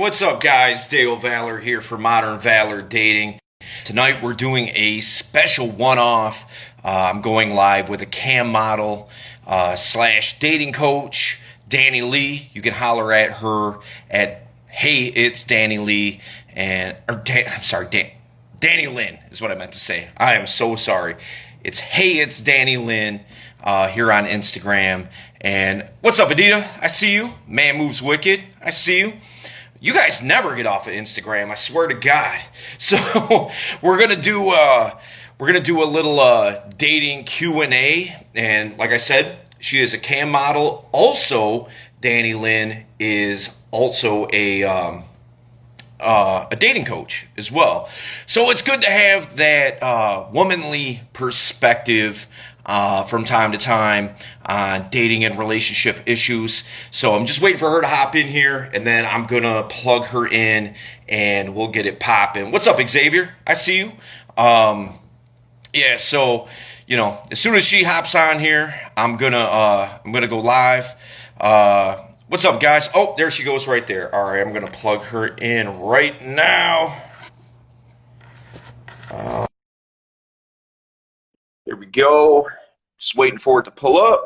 what's up, guys? Dale Valor here for Modern Valor Dating. Tonight we're doing a special one-off. I'm going live with a cam model slash dating coach, Danilynn. You can holler at her at Hey, it's Danilynn, Danilynn is what I meant to say. I am so sorry. It's Hey, it's Danilynn here on Instagram. And what's up, Adita? I see you. Man Moves Wicked. I see you. You guys never get off of Instagram, I swear to God. So we're gonna do a little dating Q&A, and like I said, she is a cam model. Also, Danilynn is also a dating coach as well. So it's good to have that womanly perspective from time to time on dating and relationship issues. So I'm just waiting for her to hop in here, and then I'm going to plug her in, and we'll get it popping. What's up, Xavier? I see you. Yeah, so, you know, as soon as she hops on here, I'm going to go live. What's up, guys? Oh, there she goes right there. All right, I'm going to plug her in right now. There we go. Just waiting for it to pull up.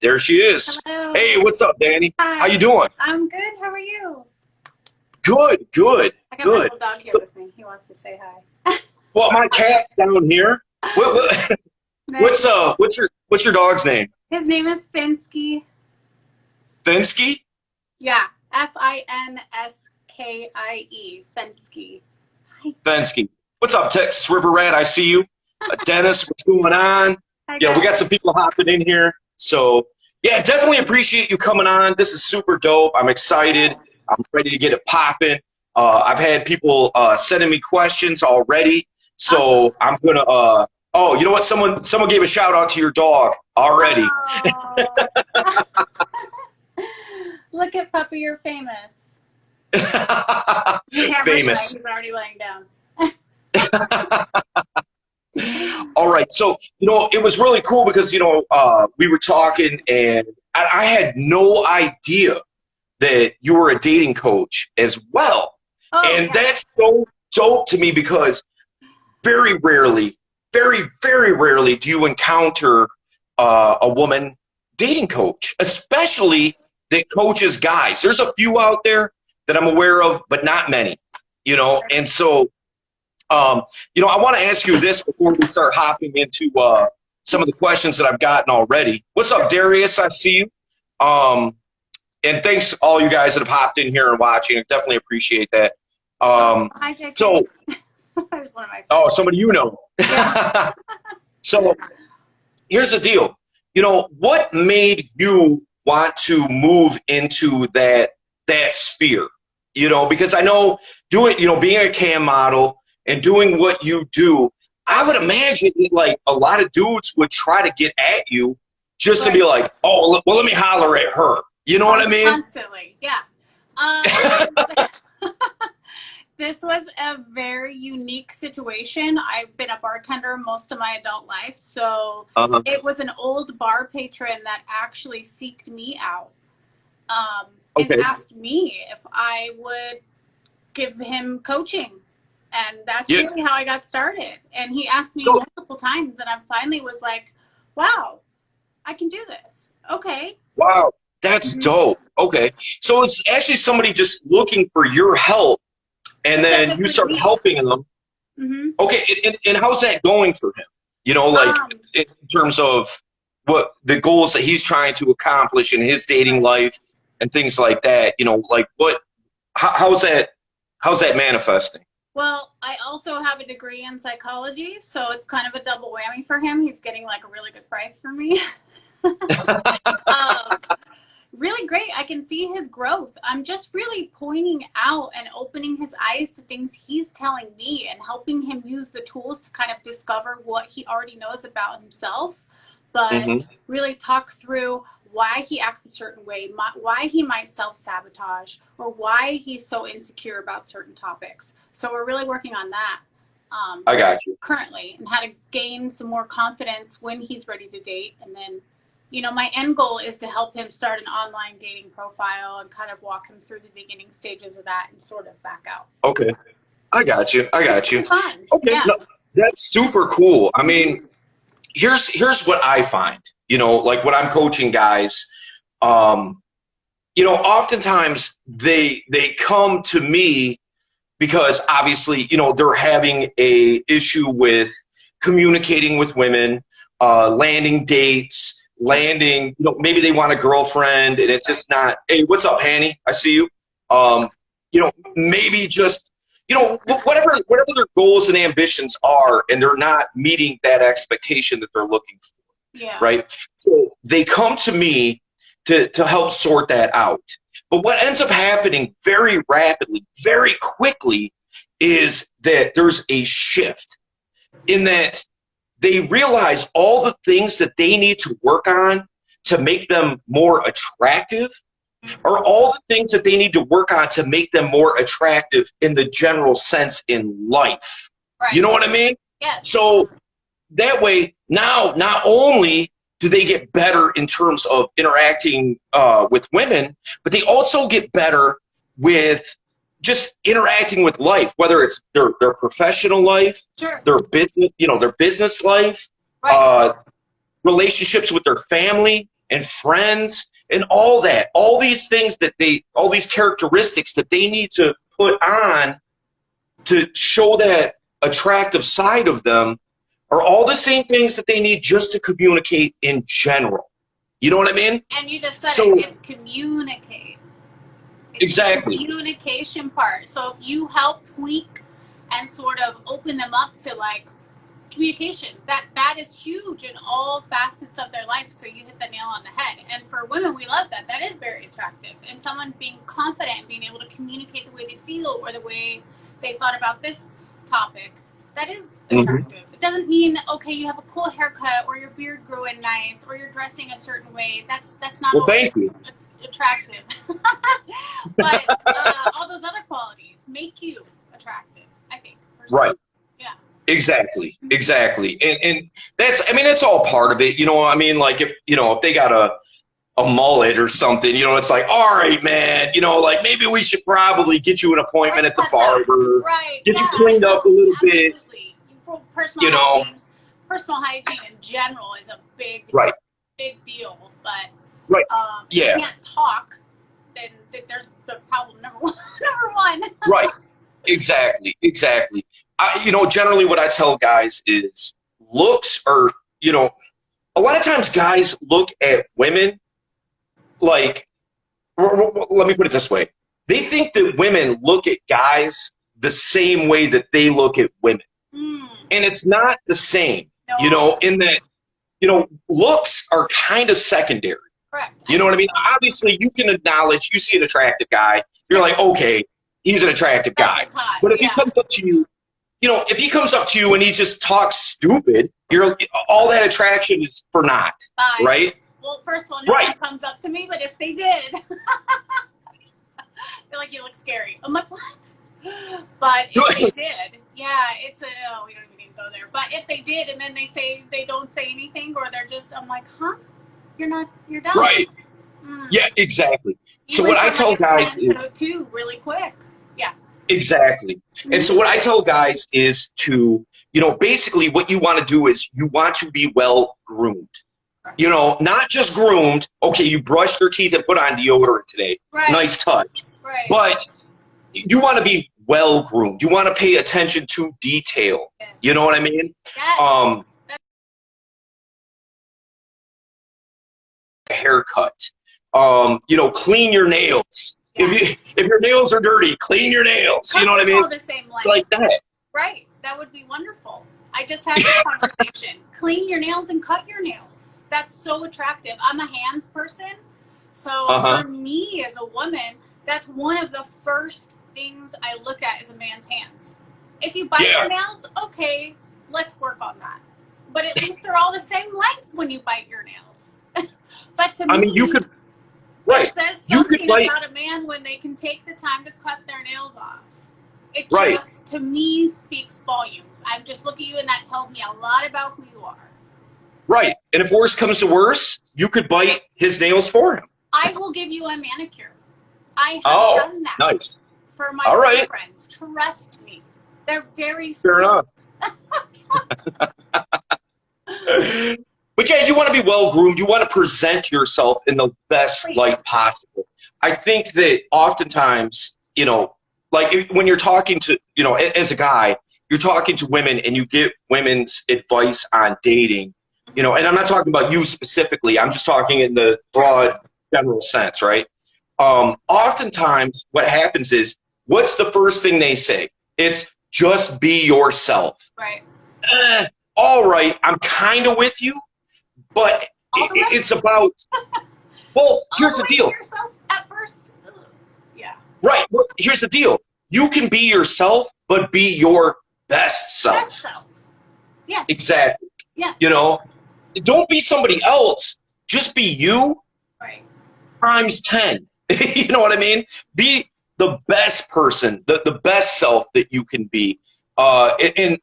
There she is. Hello. Hey, what's up, Danny? Hi. How you doing? I'm good. How are you? Good, good, I got good. my little dog here with me. He wants to say hi. Well, my cat's down here. Nice. What's your dog's name? His name is Finsky. Finsky? Yeah, Finskie. Finsky. Hi. Finsky. What's up, Texas River Rat? I see you. Dennis, what's going on? Hi, Yeah, we guys. got some people hopping in here. So, yeah, definitely appreciate you coming on. This is super dope. I'm excited. I'm ready to get it popping. I've had people sending me questions already. So I'm going to, oh, you know what? Someone gave a shout out to your dog already. Oh. Look at Puppy, you're famous. Famous. He's already laying down. All right. So, you know, it was really cool because, you know, we were talking, and I had no idea that you were a dating coach as well. Oh, And yeah. that's so dope to me because very rarely, very, very rarely do you encounter a woman dating coach, especially that coaches guys. There's a few out there that I'm aware of, but not many, you know. And so, you know, I want to ask you this before we start hopping into some of the questions that I've gotten already. What's up, Darius? I see you. And thanks to all you guys that have hopped in here and watching. I definitely appreciate that. Hi, JK. So, There's one of my friends. oh, somebody you know. Yeah. So here's the deal. You know, what made you want to move into that sphere? You know, because I know being a cam model and doing what you do, I would imagine like a lot of dudes would try to get at you just to be like, oh, well, let me holler at her. You know what I mean? Constantly, yeah. This was a very unique situation. I've been a bartender most of my adult life, so it was an old bar patron that actually seeked me out and asked me if I would give him coaching. And that's really how I got started. And he asked me multiple times, and I finally was like, wow, I can do this. Okay. Wow, that's dope. Okay. So it's actually somebody just looking for your help, and then you start helping them. Okay, and how's that going for him? You know, like in terms of what the goals that he's trying to accomplish in his dating life and things like that. You know, like how's that manifesting? Well, I also have a degree in psychology, so it's kind of a double whammy for him. He's getting like a really good price for me. Really great. I can see his growth. I'm just really pointing out and opening his eyes to things he's telling me and helping him use the tools to kind of discover what he already knows about himself, but really talk through why he acts a certain way, why he might self-sabotage, or why he's so insecure about certain topics. So we're really working on that I got you. currently, and how to gain some more confidence when he's ready to date, and then You know, my end goal is to help him start an online dating profile and kind of walk him through the beginning stages of that and sort of back out. Okay. I got you. It's fun. Okay. Yeah. No, that's super cool. I mean, here's what I find, like when I'm coaching guys, oftentimes they come to me because obviously, they're having a issue with communicating with women, landing dates, maybe they want a girlfriend and it's just not, hey, what's up, Hanny? I see you. Maybe just, whatever their goals and ambitions are, and they're not meeting that expectation that they're looking for. Yeah. Right. So they come to me to help sort that out. But what ends up happening very rapidly, very quickly, is that there's a shift in that they realize all the things that they need to work on to make them more attractive are all the things that they need to work on to make them more attractive in the general sense in life. Right. You know what I mean? Yes. So that way, now not only do they get better in terms of interacting with women, but they also get better with just interacting with life, whether it's their professional life, Sure. their business life, Right. relationships with their family and friends, and all that. All these things all these characteristics that they need to put on to show that attractive side of them are all the same things that they need just to communicate in general. You know what I mean? And you just said it's communicate. Exactly. The communication part. So if you help tweak and sort of open them up to like communication, that is huge in all facets of their life. So you hit the nail on the head. And for women, we love that. That is very attractive. And someone being confident and being able to communicate the way they feel or the way they thought about this topic, that is attractive. It doesn't mean, okay, you have a cool haircut or your beard grew in nice or you're dressing a certain way. That's not always attractive. But all those other qualities make you attractive, I think. Personally. Right. Yeah. Exactly. And that's, I mean, it's all part of it. Like if they got a mullet or something, it's like, all right, man, like maybe we should probably get you an appointment at the barber, right? Get you cleaned up a little bit. Personal hygiene in general is a big deal, but if you can't talk, then there's the problem number one. Right. Exactly. Generally what I tell guys is looks are, a lot of times guys look at women like, let me put it this way. They think that women look at guys the same way that they look at women. And it's not the same, in that, looks are kind of secondary. Correct. You know what I mean? Obviously, you can acknowledge, you see an attractive guy, you're like, okay, he's an attractive guy. But if he comes up to you, if he comes up to you and he just talks stupid, all that attraction is for naught, right? Well, first of all, no one comes up to me, but if they did, they're like, you look scary. I'm like, what? But if they did, we don't even need to go there. But if they did, and then they don't say anything, or they're just, I'm like, huh? You're done. Right. Yeah, exactly. So what I tell guys is too really quick. Yeah. Exactly. And so what I tell guys is to, basically what you want to do is you want to be well groomed. Not just groomed. Okay, you brushed your teeth and put on deodorant today. Right. Nice touch. Right. But you want to be well groomed. You want to pay attention to detail. Yes. You know what I mean? Yes. Haircut. Clean your nails. Yeah. If your nails are dirty, clean your nails. You know what I mean? It's like that. Right. That would be wonderful. I just had this conversation. Clean your nails and cut your nails. That's so attractive. I'm a hands person. So for me as a woman, that's one of the first things I look at is a man's hands. If you bite your nails, okay, let's work on that. But at least they're all the same length when you bite your nails. But to me, you could, it says something about a man when they can take the time to cut their nails off. It just, to me, speaks volumes. I'm just looking at you, and that tells me a lot about who you are. Right. And if worse comes to worse, you could bite his nails for him. I will give you a manicure. I have done that. Nice. For my All right. friends. Trust me. They're very Fair sweet. enough. But yeah, you want to be well groomed. You want to present yourself in the best light possible. I think that oftentimes, you know, like when you're talking to, you know, as a guy, you're talking to women and you get women's advice on dating, you know, and I'm not talking about you specifically. I'm just talking in the broad general sense, right? Oftentimes what happens is, what's the first thing they say? It's just be yourself. Right. All right, I'm kind of with you, but it's about, well, here's the deal. Yourself at first. Ugh. Yeah. Right. Well, here's the deal. You can be yourself, but be your best self. Best self. Yes. Exactly. Yes. You know, don't be somebody else. Just be you. Right. Times 10. You know what I mean? Be the best person, the best self that you can be. And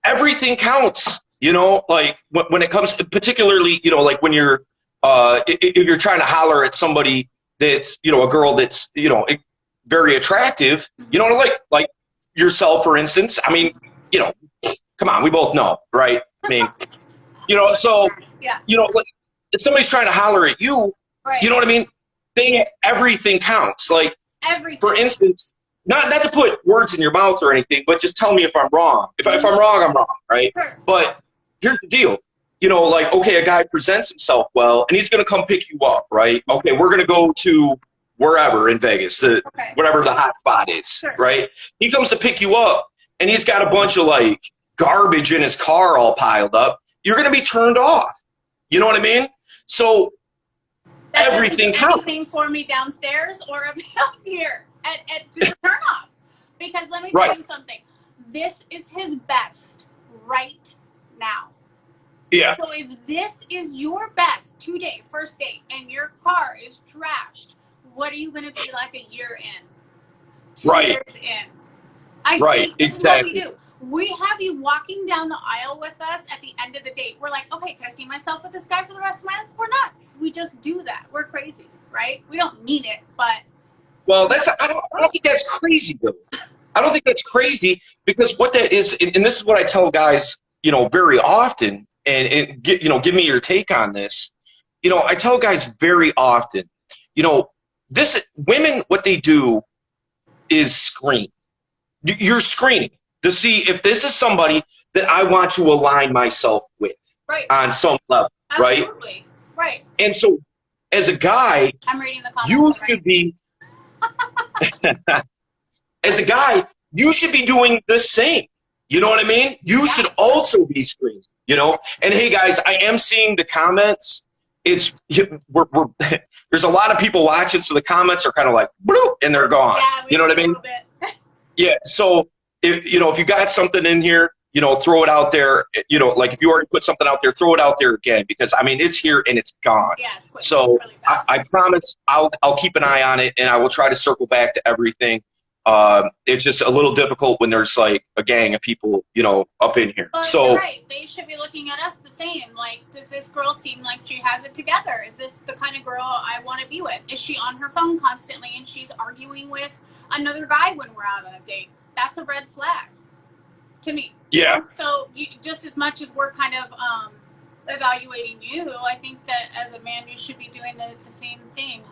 everything counts, you know, like when it comes to, particularly, you know, like when you're, if you're trying to holler at somebody that's, you know, a girl that's, you know, very attractive, you know, like yourself, for instance. I mean, you know, come on, we both know, right? I mean, you know, so, yeah. You know, like if somebody's trying to holler at you, right. You know what I mean? Everything counts. Like, everything. For instance, not to put words in your mouth or anything, but just tell me if I'm wrong. If I'm wrong, I'm wrong, right? Sure. But here's the deal. You know, like, okay, a guy presents himself well, and he's going to come pick you up, right? Okay, we're going to go to wherever in Vegas, whatever the hot spot is, sure. Right? He comes to pick you up, and he's got a bunch of, like, garbage in his car all piled up. You're going to be turned off. You know what I mean? So that everything counts. Anything for me downstairs or up here to turn off. Because let me tell you something. This is his best right now. Yeah. So if this is your best today, first date, and your car is trashed, what are you going to be like a year in? 2 years in? See, this exactly. is what we do. We have you walking down the aisle with us at the end of the date. We're like, okay, can I see myself with this guy for the rest of my life? We're nuts. We just do that. We're crazy, right? We don't mean it, but. Well, I don't think that's crazy, though. I don't think that's crazy, because what that is, and this is what I tell guys, you know, very often, and you know, give me your take on this. You know, I tell guys very often, you know, women, what they do is screen. You're screening to see if this is somebody that I want to align myself with on some level, Absolutely. Right? And so, as a guy, I'm reading the comments. You should be, as a guy, you should be doing the same. You know what I mean? You should also be screening, you know? And hey, guys, I am seeing the comments. There's a lot of people watching, so the comments are kind of like, bloop, and they're gone. Yeah, you know what I mean? Yeah, so if you got something in here, you know, throw it out there. You know, like if you already put something out there, throw it out there again, because I mean it's here and it's gone. Yeah, it's quick. So it's really fast. I promise I'll keep an eye on it, and I will try to circle back to everything. It's just a little difficult when there's like a gang of people, you know, up in here. Well, so you're right. They should be looking at us the same. Like, does this girl seem like she has it together? Is this the kind of girl I want to be with? Is she on her phone constantly and she's arguing with another guy when we're out on a date? That's a red flag to me. Yeah. You know? So just as much as we're kind of evaluating you, I think that as a man you should be doing the same thing.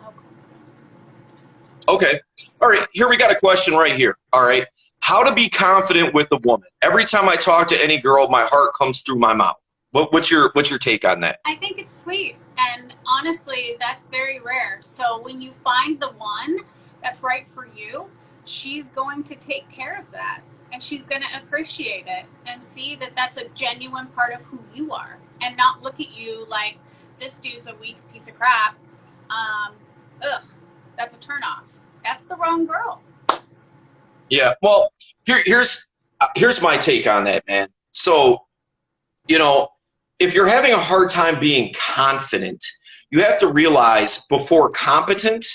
Okay. All right. Here we got a question right here. All right. How to be confident with a woman? Every time I talk to any girl, my heart comes through my mouth. What's your take on that? I think it's sweet, and honestly, that's very rare. So when you find the one that's right for you, she's going to take care of that, and she's going to appreciate it and see that that's a genuine part of who you are, and not look at you like this dude's a weak piece of crap. That's a turnoff. That's the wrong girl. Yeah. Well, here's my take on that, man. So, you know, if you're having a hard time being confident, you have to realize before confident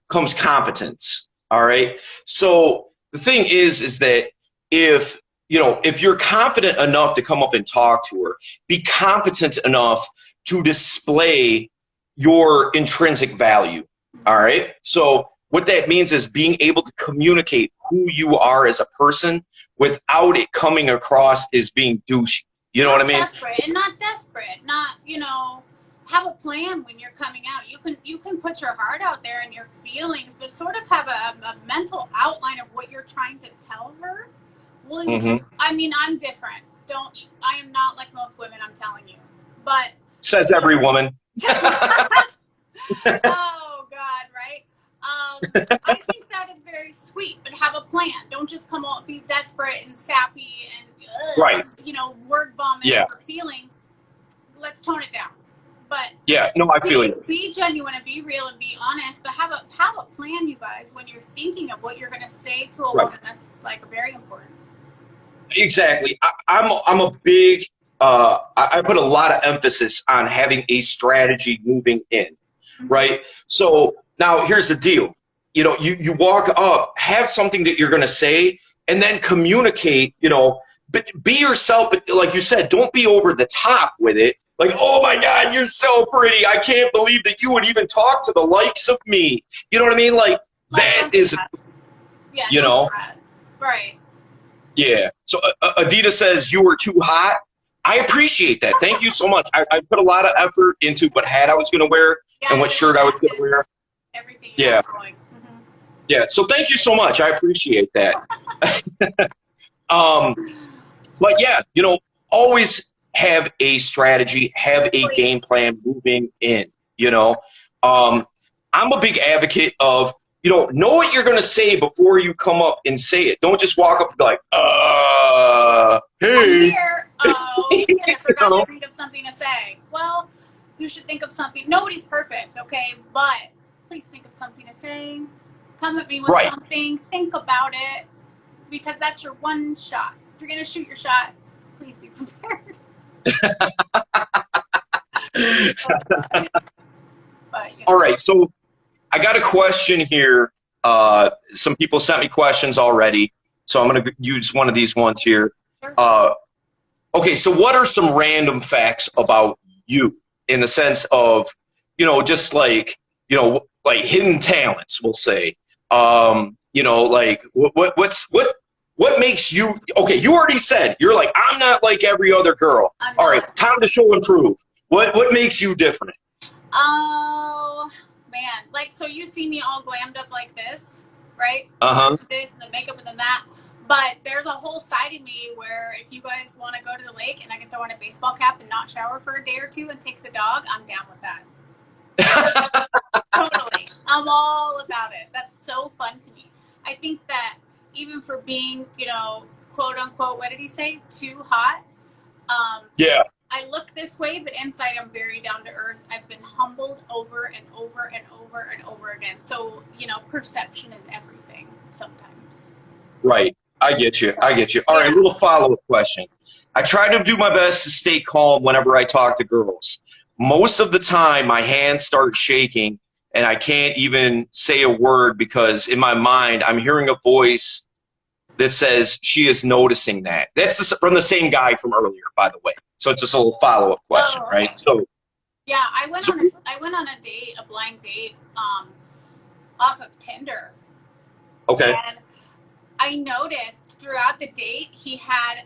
comes competence. All right. So the thing is that if, if you're confident enough to come up and talk to her, be competent enough to display your intrinsic value. All right. So what that means is being able to communicate who you are as a person without it coming across as being douchey. You know what I mean? Not desperate, not, have a plan when you're coming out. You can put your heart out there and your feelings, but sort of have a mental outline of what you're trying to tell her. Well, I mean, I'm different. I am not like most women, I'm telling you. But says every woman. Oh God, right? I think that is very sweet, but have a plan. Don't just come out be desperate and sappy and right. Word vomit or feelings. Let's tone it down. But I feel you. Be genuine and be real and be honest, but have a plan, you guys, when you're thinking of what you're going to say to a woman. That's like very important. Exactly. I'm a big. I put a lot of emphasis on having a strategy moving in, right? So now here's the deal. You walk up, have something that you're going to say, and then communicate. But be yourself. But like you said, don't be over the top with it. Like, oh my God, you're so pretty. I can't believe that you would even talk to the likes of me. You know what I mean? Like that is, right. Yeah. So Adita says you were too hot. I appreciate that. Thank you so much. I put a lot of effort into what hat I was going to wear and what shirt I was going to wear. Everything. Yeah. Yeah. So thank you so much. I appreciate that. But yeah, always have a strategy, have a game plan moving in. I'm a big advocate of, know what you're going to say before you come up and say it. Don't just walk up and be like, hey. I'm here. Oh, I forgot to think of something to say. Well, you should think of something. Nobody's perfect, okay? But please think of something to say. Come at me with something. Think about it. Because that's your one shot. If you're going to shoot your shot, please be prepared. All right. So I got a question here. Some people sent me questions already. So I'm going to use one of these ones here. Sure. Okay. So what are some random facts about you in the sense of, just like, like hidden talents, we'll say, like what makes you, okay, you already said, you're like, I'm not like every other girl. All right, time to show and prove. What makes you different? Oh, man. Like, so you see me all glammed up like this, right? This and the makeup and then that. But there's a whole side of me where if you guys want to go to the lake and I can throw on a baseball cap and not shower for a day or two and take the dog, I'm down with that. Totally. I'm all about it. That's so fun to me. I think that even for being, quote unquote, what did he say? Too hot. I look this way, but inside I'm very down to earth. I've been humbled over and over and over and over again. So, perception is everything sometimes. Right. I get you. All right, a little follow-up question. I try to do my best to stay calm whenever I talk to girls. Most of the time, my hands start shaking, and I can't even say a word because in my mind, I'm hearing a voice that says she is noticing that. That's from the same guy from earlier, by the way. So it's just a little follow-up question, right? So yeah, I went on a date, a blind date, off of Tinder. Okay. And I noticed throughout the date he had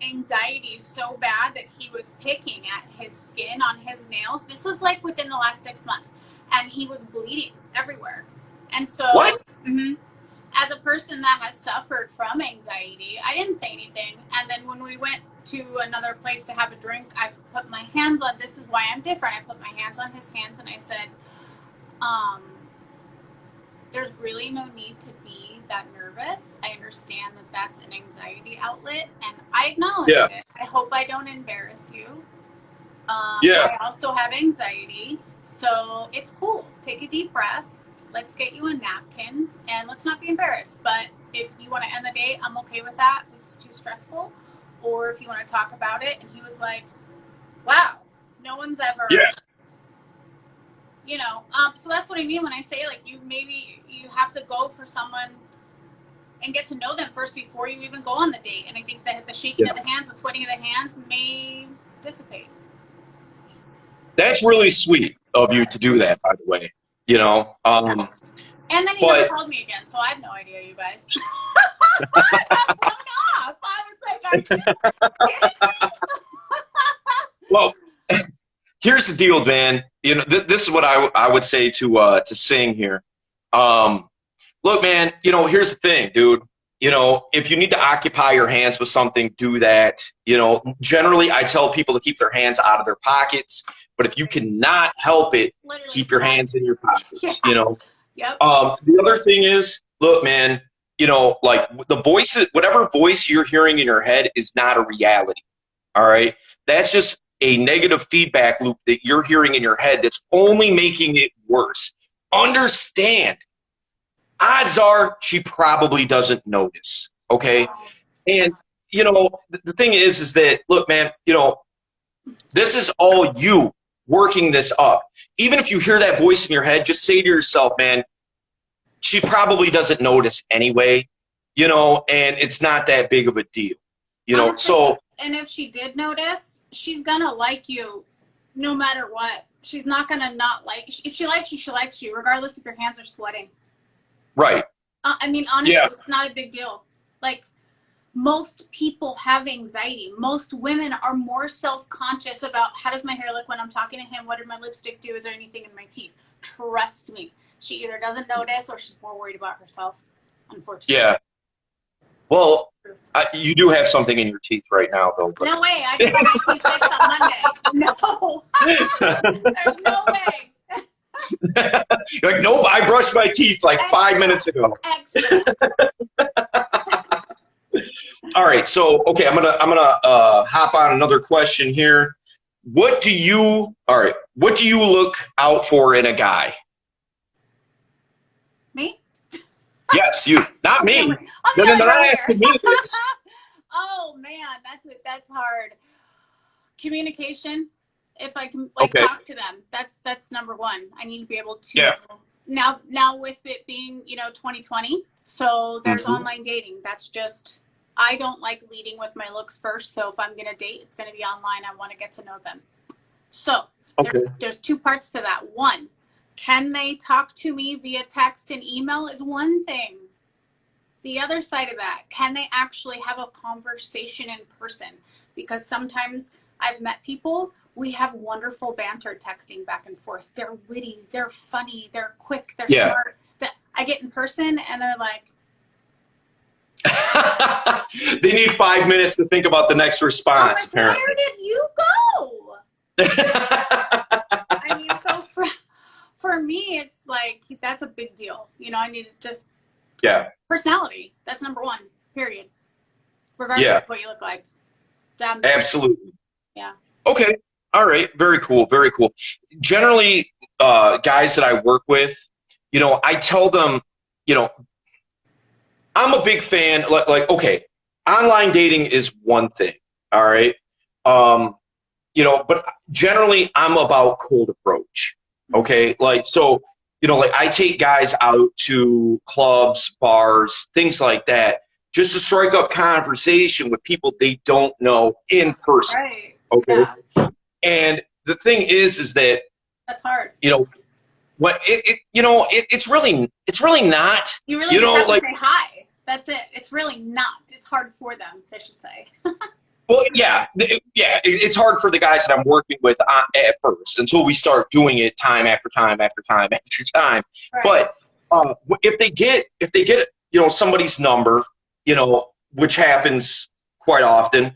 anxiety so bad that he was picking at his skin on his nails. This was like within the last 6 months, and he was bleeding everywhere. And so, as a person that has suffered from anxiety, I didn't say anything. And then when we went to another place to have a drink, I put my hands on. This is why I'm different. I put my hands on his hands, and I said, "There's really no need to be that nervous. I understand that that's an anxiety outlet, and I acknowledge it. I hope I don't embarrass you. I also have anxiety, so it's cool. Take a deep breath. Let's get you a napkin, and let's not be embarrassed. But if you want to end the date, I'm okay with that. This is too stressful. Or if you want to talk about it." And he was like, wow, no one's ever... So that's what I mean when I say, like, you have to go for someone and get to know them first before you even go on the date. And I think that the shaking of the hands, the sweating of the hands may dissipate. That's really sweet of you to do that, by the way. You know, and then he never called me again, so I have no idea, you guys. I got blown off. I was like, well, here's the deal, man. You know, this is what I would say to Sing here. Look, man. You know, here's the thing, dude. You know, if you need to occupy your hands with something, do that. You know, generally I tell people to keep their hands out of their pockets, but if you cannot help it, literally keep your hands in your pockets, you know? Yep. The other thing is, look, man, you know, like the voices, whatever voice you're hearing in your head is not a reality. All right. That's just a negative feedback loop that you're hearing in your head that's only making it worse. Understand. Odds are she probably doesn't notice, okay? And, you know, the thing is that, look, man, you know, this is all you working this up. Even if you hear that voice in your head, just say to yourself, man, she probably doesn't notice anyway, you know, and it's not that big of a deal, you know? So, and if she did notice, she's gonna like you no matter what. She's not gonna not like you. If she likes you, she likes you, regardless if your hands are sweating. Right. I mean, honestly, It's not a big deal. Like, most people have anxiety. Most women are more self-conscious about how does my hair look when I'm talking to him? What did my lipstick do? Is there anything in my teeth? Trust me. She either doesn't notice or she's more worried about herself, unfortunately. Yeah. Well, you do have something in your teeth right now, though. But. No way. I just got my teeth fixed on Monday. No. There's no way. You're like, nope, I brushed my teeth like 5 minutes ago. All right, so okay, I'm gonna hop on another question here. What do you look out for in a guy? Me? Yes, you, not me. Oh man, that's hard. Communication. If I can talk to them, that's number one. I need to be able to now with it being, you know, 2020, so there's online dating. That's just, I don't like leading with my looks first. So if I'm gonna date, it's gonna be online. I want to get to know them. So there's two parts to that. One, can they talk to me via text and email is one thing. The other side of that, can they actually have a conversation in person? Because sometimes I've met people, we have wonderful banter texting back and forth. They're witty, they're funny, they're quick, they're smart. I get in person and they're like, they need 5 minutes to think about the next response, apparently. Where did you go? I mean, so for me, it's like, that's a big deal. You know, I need to just, personality. That's number one, period. Regardless of what you look like. Absolutely. Yeah. Okay. All right. Very cool. Very cool. Generally, guys that I work with, you know, I tell them, you know, I'm a big fan, like, okay, online dating is one thing. All right. You know, but generally I'm about cold approach. Okay. Like, so, you know, like I take guys out to clubs, bars, things like that, just to strike up conversation with people they don't know in person. Right. Okay. Yeah. And the thing is that that's hard. You know, what it's really not. You really just have to say hi. That's it. It's really not. It's hard for them, I should say. Well, it's hard for the guys that I'm working with at first until we start doing it time after time after time after time. Right. But if they get you know, somebody's number, you know, which happens quite often,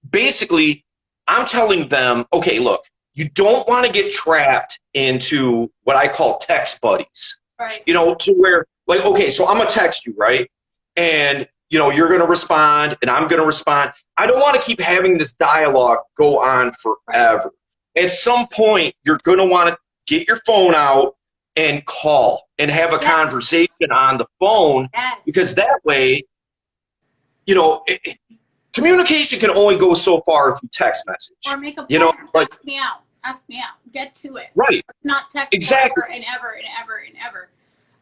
basically I'm telling them, okay, look, you don't want to get trapped into what I call text buddies. Right. You know, to where, like, okay, so I'm going to text you, right? And, you know, you're going to respond and I'm going to respond. I don't want to keep having this dialogue go on forever. Right. At some point, you're going to want to get your phone out and call and have a conversation on the phone, because that way, you know, communication can only go so far through text message. Or make a point. You know, like, ask me out. Get to it. Right. Not text exactly. forever and ever and ever and ever.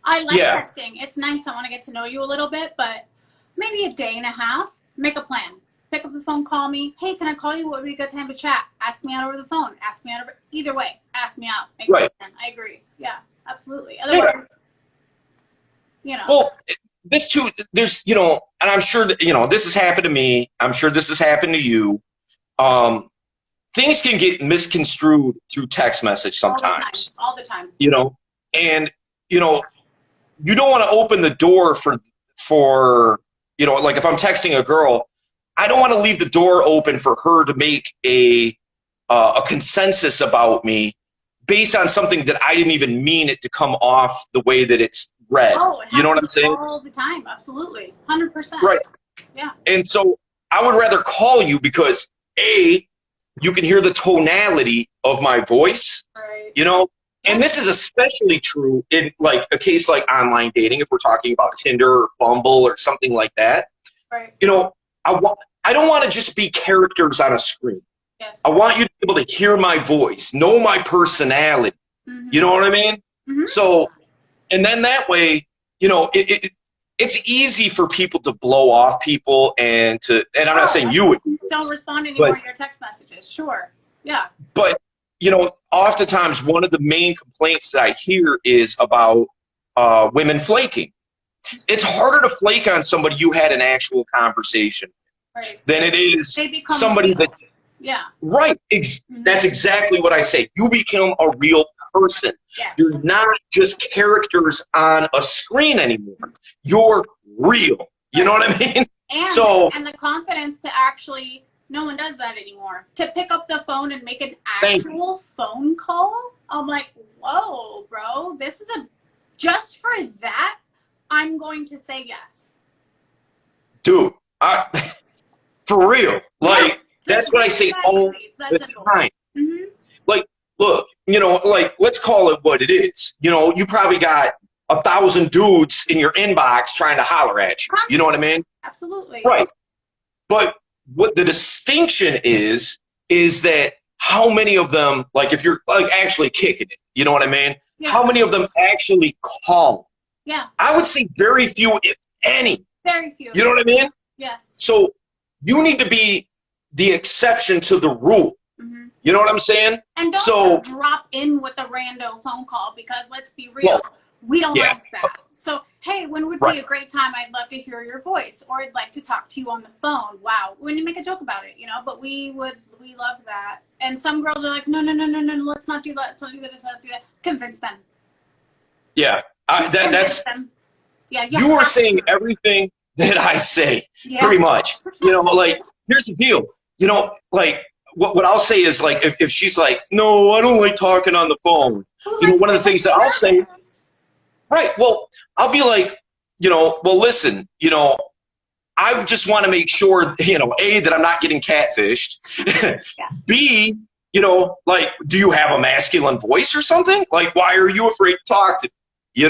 I like texting. It's nice. I want to get to know you a little bit, but maybe a day and a half. Make a plan. Pick up the phone, call me. Hey, can I call you? What would be a good time to chat? Ask me out over the phone. Ask me out over either way. Ask me out. Make a plan. I agree. Yeah, absolutely. Otherwise, Well, this too, there's, and I'm sure that, this has happened to me. I'm sure this has happened to you. Things can get misconstrued through text message sometimes. All the time. And, you don't want to open the door for, like if I'm texting a girl, I don't want to leave the door open for her to make a consensus about me based on something that I didn't even mean it to come off the way that it's read. Oh, you know what I'm saying? All the time, absolutely, 100%. Right. Yeah. And so I would rather call you because you can hear the tonality of my voice. Right. And this is especially true in like a case like online dating, if we're talking about Tinder or Bumble or something like that. Right. I don't want to just be characters on a screen. Yes. I want you to be able to hear my voice, know my personality. Mm-hmm. You know what I mean? Mm-hmm. So, and then that way, it's easy for people to blow off people and I'm not saying you would. Don't respond anymore to your text messages. Sure. Yeah. But, oftentimes one of the main complaints that I hear is about women flaking. It's harder to flake on somebody you had an actual conversation than it is somebody real. that. Yeah. Right. That's exactly what I say. You become a real person. Yes. You're not just characters on a screen anymore. You're real. You know what I mean? And the confidence to actually, no one does that anymore. To pick up the phone and make an actual phone call. I'm like, whoa, bro, this is just for that, I'm going to say yes. Dude, for real. Like, that's what I say all the time. Mm-hmm. Like, look, let's call it what it is. You probably got 1,000 dudes in your inbox trying to holler at you. You know what I mean? Absolutely. Right. But what the distinction is that how many of them, like if you're like actually kicking it, you know what I mean? Yeah. How many of them actually call? Yeah. I would say very few, if any. Very few. You know what I mean? Yes. So you need to be the exception to the rule. Mm-hmm. You know what I'm saying? And don't just drop in with a rando phone call because let's be real, we don't like that. So, hey, when would be a great time? I'd love to hear your voice, or I'd like to talk to you on the phone. Wow. When you make a joke about it, but we love that. And some girls are like, no, let's not do that. Let's not do that. Let's not do that. Convince them. Yeah. That's them. Yeah. You are saying everything that I say, pretty much. Like, here's the deal. Like, what I'll say is, like, if she's like, no, I don't like talking on the phone. One of the things that I'll say, right, well, I'll be like, well, listen, I just want to make sure, A, that I'm not getting catfished. B, like, do you have a masculine voice or something? Like, why are you afraid to talk to me?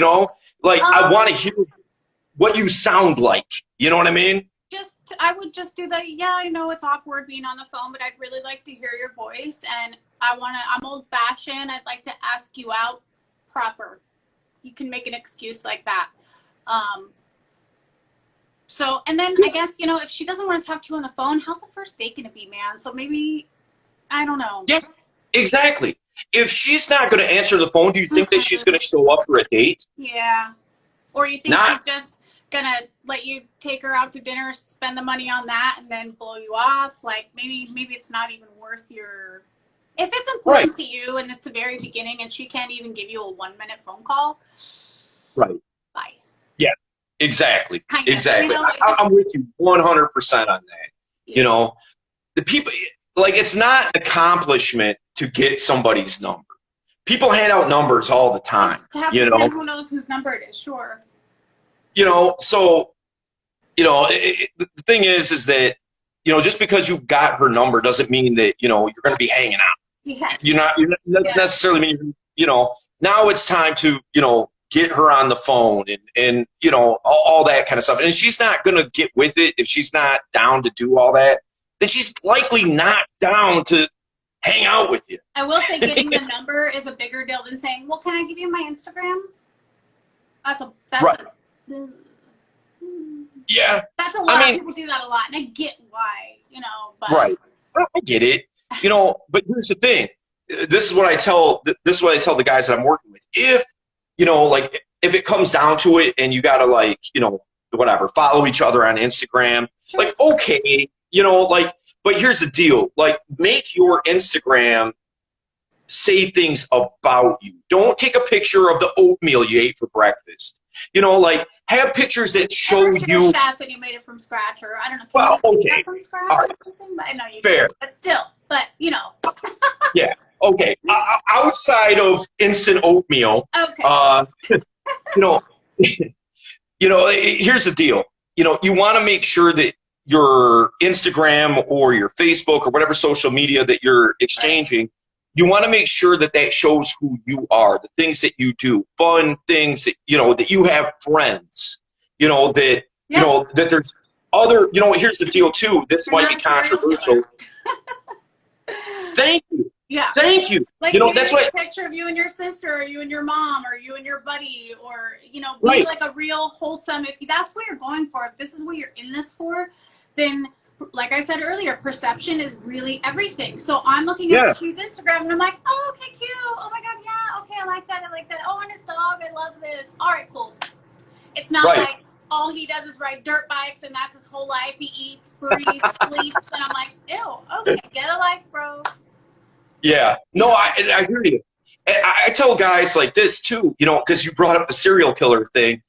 Like, I want to hear what you sound like. You know what I mean? I would just do the, I know it's awkward being on the phone, but I'd really like to hear your voice. And I'm old fashioned. I'd like to ask you out proper. You can make an excuse like that. And then I guess, if she doesn't want to talk to you on the phone, how's the first date going to be, man? So maybe, I don't know. Yeah, exactly. If she's not going to answer the phone, do you think that she's going to show up for a date? Yeah. Or you think she's just gonna let you take her out to dinner, spend the money on that, and then blow you off? Like, maybe it's not even worth your. If it's important to you and it's the very beginning and she can't even give you a 1-minute phone call. Right. Bye. Yeah. Exactly. Exactly. I'm with you 100% on that. Yeah. The people, like, it's not an accomplishment to get somebody's number. People hand out numbers all the time. It's to have someone who knows whose number it is. Sure. So, the thing is that, just because you got her number doesn't mean that, you're going to be hanging out. Yeah. That's necessarily mean, now it's time to, get her on the phone and all that kind of stuff. And if she's not going to get with it, if she's not down to do all that, then she's likely not down to hang out with you. I will say getting the number is a bigger deal than saying, well, can I give you my Instagram? That's Right. a Yeah. that's a lot. People do that a lot, and I get why, but Right. I get it. But here's the thing. This is what I tell the guys that I'm working with. If, if it comes down to it and you got to whatever, follow each other on Instagram, sure. Okay, but here's the deal. Make your Instagram say things about you. Don't take a picture of the oatmeal you ate for breakfast. Have pictures that show you. A chef and you made it from scratch, or I don't know. Well, okay. From scratch all right. or something? But I know you fair. Do, but still, Yeah. Okay. Outside of instant oatmeal. Okay. Here's the deal. You want to make sure that your Instagram or your Facebook or whatever social media that you're exchanging, right, you want to make sure that shows who you are, the things that you do, fun things that, that you have friends, that, yes, that there's other, here's the deal too. This might be controversial. Thank you. Yeah. Thank you. That's what a picture of you and your sister, or you and your mom, or you and your buddy, or, be right, like a real wholesome, if that's what you're going for, if this is what you're in this for, then like I said earlier, perception is really everything. So I'm looking at this dude's Instagram and I'm like, oh, okay, cute. Oh my God, yeah, okay, I like that. Oh, and his dog, I love this. All right, cool. It's not right, like all he does is ride dirt bikes and that's his whole life. He eats, breathes, sleeps, and I'm like, ew, okay, get a life, bro. Yeah, no, I hear you. And I tell guys like this too, because you brought up the serial killer thing,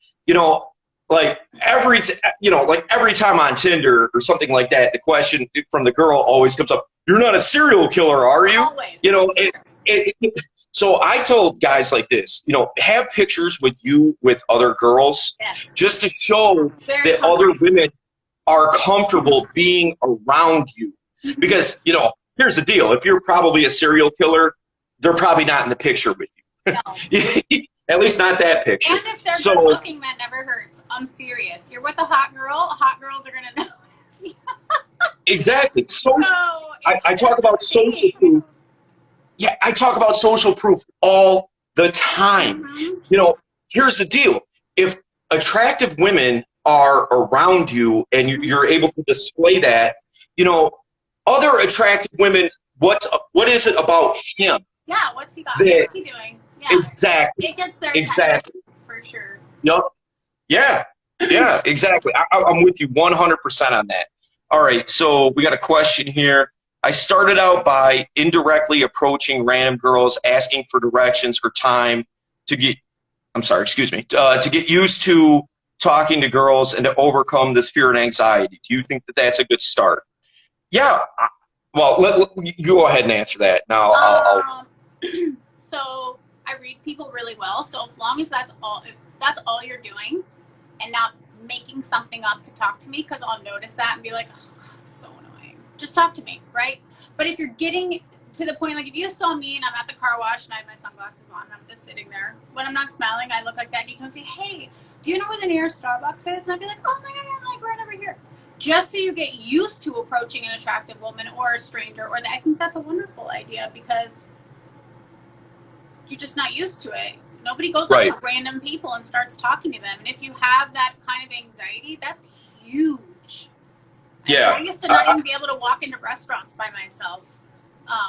every time on Tinder or something like that, the question from the girl always comes up, you're not a serial killer, are you? Always. So I tell guys like this, have pictures with other girls, yes, just to show that other women are comfortable being around you. Because, here's the deal. If you're probably a serial killer, they're probably not in the picture with you. No. At least not that picture. And if they're good looking, that never hurts. I'm serious. You're with a hot girl, hot girls are going to notice you. Exactly. I talk about social proof. Yeah, I talk about social proof all the time. Mm-hmm. Here's the deal. If attractive women are around you and you're able to display that, other attractive women, what is it about him? Yeah, what's he got? What's he doing? Yeah. Exactly. It gets their exactly. attention, for sure. Yep. Yeah. Yeah, exactly. I'm with you 100% on that. All right, so we got a question here. I started out by indirectly approaching random girls, asking for directions or time to get used to talking to girls and to overcome this fear and anxiety. Do you think that that's a good start? Yeah. Well, you go ahead and answer that. Now, I'll So I read people really well. So as long as that's all you're doing, and not making something up to talk to me, because I'll notice that and be like, oh, God, it's so annoying. Just talk to me, right? But if you're getting to the point, like if you saw me and I'm at the car wash and I have my sunglasses on, and I'm just sitting there. When I'm not smiling, I look like that. And you come say, hey, do you know where the nearest Starbucks is? And I'd be like, oh my God, I'm like right over here. Just so you get used to approaching an attractive woman or a stranger, I think that's a wonderful idea, because you're just not used to it. Nobody goes up to random people and starts talking to them. And if you have that kind of anxiety, that's huge. Yeah. I used to not even be able to walk into restaurants by myself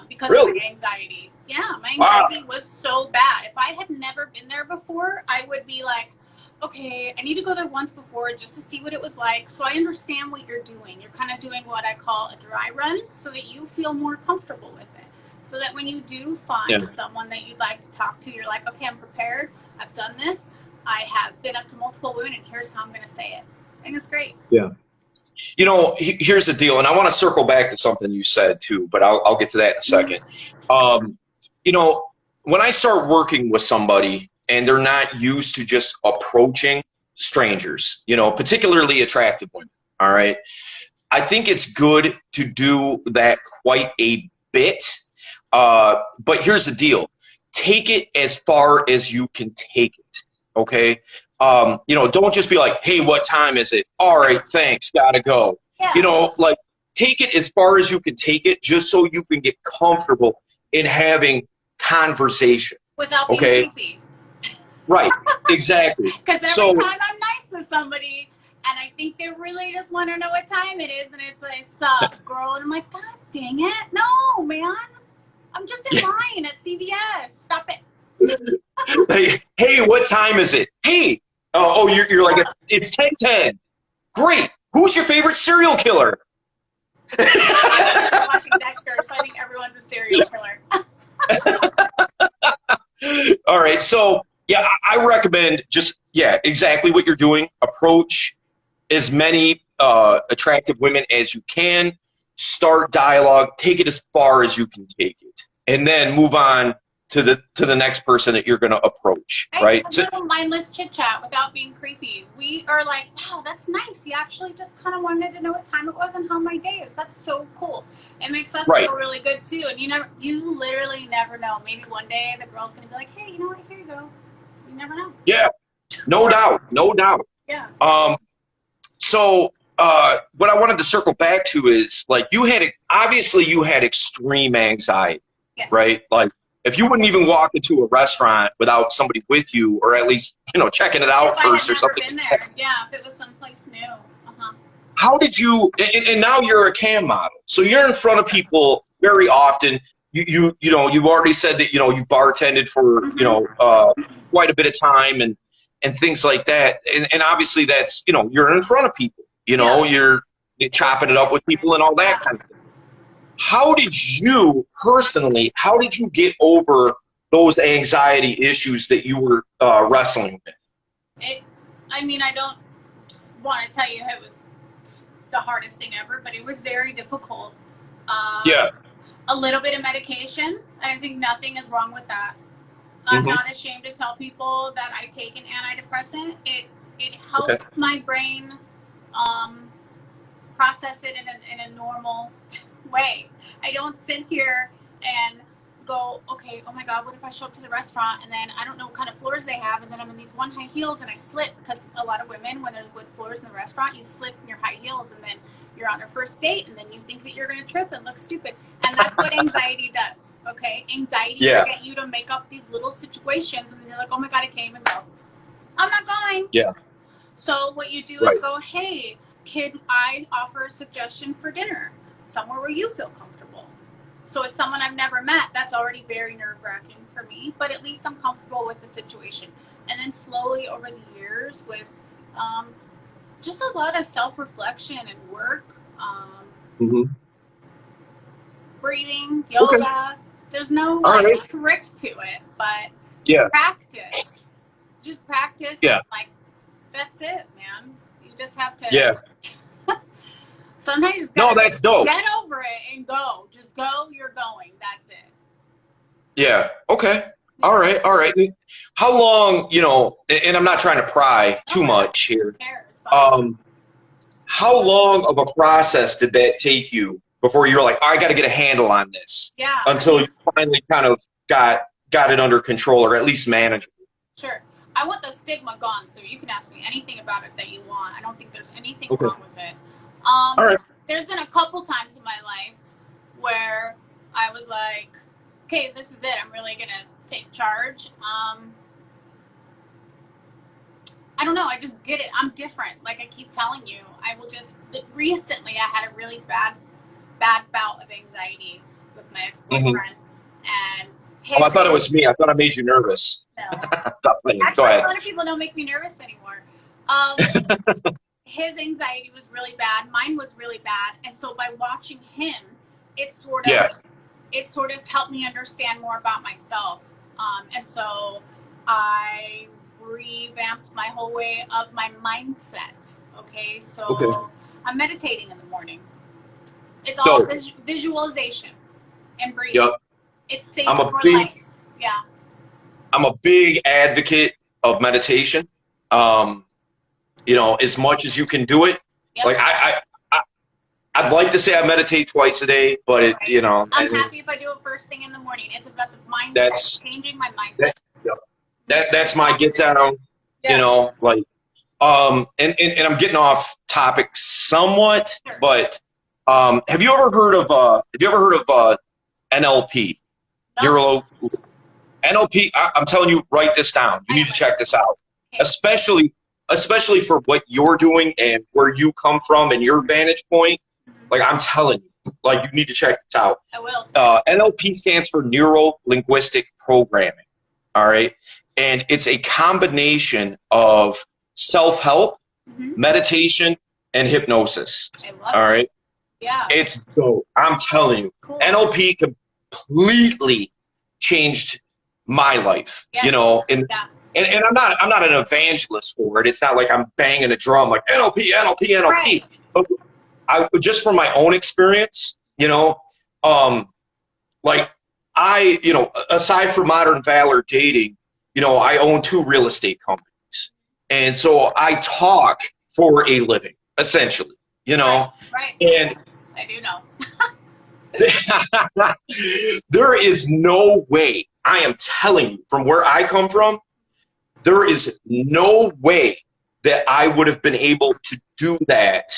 because of my anxiety. Yeah, my anxiety was so bad. If I had never been there before, I would be like, okay, I need to go there once before just to see what it was like. So I understand what you're doing. You're kind of doing what I call a dry run so that you feel more comfortable with it. So that when you do find someone that you'd like to talk to, you're like, okay, I'm prepared. I've done this. I have been up to multiple women, and here's how I'm going to say it. I think it's great. Yeah. Here's the deal, and I want to circle back to something you said too, but I'll get to that in a second. When I start working with somebody and they're not used to just approaching strangers, particularly attractive women, all right, I think it's good to do that quite a bit. But here's the deal. Take it as far as you can take it, okay? Don't just be like, hey, what time is it? All right, thanks, gotta go. Yeah. Take it as far as you can take it, just so you can get comfortable in having conversation. Without being creepy. Right. Exactly. Because every So time I'm nice to somebody, and I think they really just want to know what time it is, and it's like, sup, girl, and I'm like, God dang it, no, man, I'm just in line at CVS. Stop it. hey, what time is it? Hey, you're like, it's 10:10. Great. Who's your favorite serial killer? I'm watching Dexter, so I think everyone's a serial killer. All right. So, yeah, I recommend exactly what you're doing. Approach as many attractive women as you can. Start dialogue. Take it as far as you can take it. And then move on to the next person that you're going to approach, right? A little mindless chit chat without being creepy. We are like, wow, that's nice. He actually just kind of wanted to know what time it was and how my day is. That's so cool. It makes us feel really good too. And you literally never know. Maybe one day the girl's gonna be like, hey, you know what? Here you go. You never know. Yeah, no doubt. Yeah. So what I wanted to circle back to is like you had extreme anxiety, right? Like. If you wouldn't even walk into a restaurant without somebody with you, or at least checking it out first or something. Been there. Yeah, if it was someplace new. How did you? And now you're a cam model, so you're in front of people very often. You've already said that you bartended for quite a bit of time and things like that. And obviously that's you're in front of people. You're chopping it up with people and all that kind of thing. How did you personally, get over those anxiety issues that you were wrestling with? I don't want to tell you it was the hardest thing ever, but it was very difficult. A little bit of medication. I think nothing is wrong with that. I'm not ashamed to tell people that I take an antidepressant. It helps my brain process it in a normal way. I don't sit here and go, okay, oh my God, what if I show up to the restaurant and then I don't know what kind of floors they have, and then I'm in these one high heels and I slip, because a lot of women, when there's wood floors in the restaurant, you slip in your high heels and then you're on your first date and then you think that you're going to trip and look stupid. And that's what anxiety does, okay? Anxiety will get you to make up these little situations and then you're like, oh my God, I can't even go. I'm not going. Yeah. So what you do is go, hey, kid, I offer a suggestion for dinner, somewhere where you feel comfortable. So it's someone I've never met. That's already very nerve-wracking for me, but at least I'm comfortable with the situation. And then slowly over the years with just a lot of self-reflection and work, breathing, yoga. There's no trick to it, but practice. Just practice. Yeah. Like, that's it, man. You just have to. Sometimes you just that's dope. Get over it and go. Just go. You're going. That's it. Yeah. Okay. All right. How long? And I'm not trying to pry too much here. How long of a process did that take you before you were like, I got to get a handle on this? Yeah. Until you finally kind of got it under control, or at least manageable. Sure. I want the stigma gone, so you can ask me anything about it that you want. I don't think there's anything wrong with it. All right. There's been a couple times in my life where I was like, okay, this is it. I'm really going to take charge. I don't know. I just did it. I'm different. Like I keep telling you, recently I had a really bad bout of anxiety with my ex-boyfriend. And I thought it was me. I thought I made you nervous. No. Actually, go ahead. A lot of people don't make me nervous anymore. His anxiety was really bad. Mine was really bad. And so by watching him, it sort of helped me understand more about myself. And so I revamped my whole way of my mindset. Okay. So I'm meditating in the morning. It's all visualization and breathing. Yep. It's safe for life. Yeah. I'm a big advocate of meditation. As much as you can do it. Yep. Like I'd like to say I meditate twice a day, but I'm happy if I do it first thing in the morning. It's about the mindset, changing my mindset. That's my get down. Yeah. And I'm getting off topic somewhat, but have you ever heard of NLP? No. NLP, I'm telling you, write this down. You need to check this out, especially for what you're doing and where you come from and your vantage point. Like, I'm telling you, like, you need to check this out. I will. NLP stands for Neuro Linguistic Programming. All right. And it's a combination of self-help, meditation, and hypnosis. I love all right. Yeah. It's dope. I'm telling you, cool. NLP completely changed my life. Yes. You know, and I'm not an evangelist for it. It's not like I'm banging a drum like NLP, NLP, NLP. Right. But just from my own experience, you know, like you know, aside from Modern Valor Dating, you know, I own 2 real estate companies. And so I talk for a living, essentially, you know. Right. And yes, I do know. There is no way, I am telling you, from where I come from, there is no way that I would have been able to do that